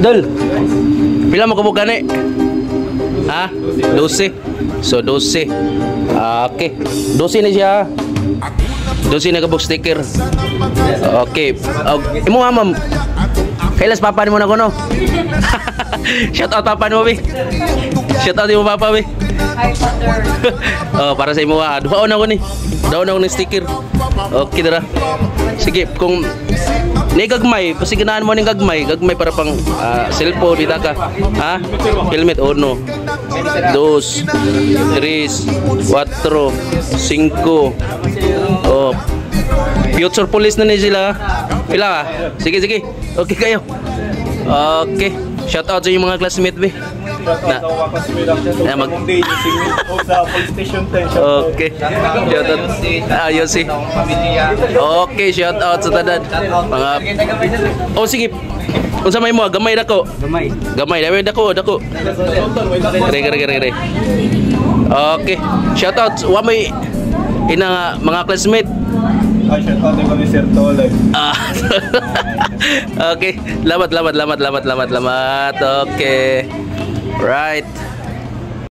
Dol. Pila mo kabog gani? Ha? 12. So 12. Okay. 12 na siya. 12 na kabog sticker. Okay. Imo nga ma'am. Kailas papa mo na ko no? Shout out papa mo, be. Shout out mo papa, be. Hi, father. Oh, para sa imo ha. Duhaon ako ni. Duhaon ako ng sticker. Okay dara. Sige, kung ni gagmay, pasiganaan mo ning gagmay, gagmay para pang cellphone dita ka. Ha? Helmet 1, 2, 3, 4, 5. Oh. Future police na ni sila. Pila ka? Sige, sige. Okay kayo. Okay. Shout out sa inyong mga classmate, be. Na mag sa police station 10. okay. Shout out. Ayos si. Okay, shout out sa tanan. Mga oh sige. Unsa may mo gamay dako? Gamay. Gamay, dako. Kare. Okay. Shout out wa may ina mga classmate. Ay, shout out ko ni Sir Tolay. Okay. Lamat. Okay. Right.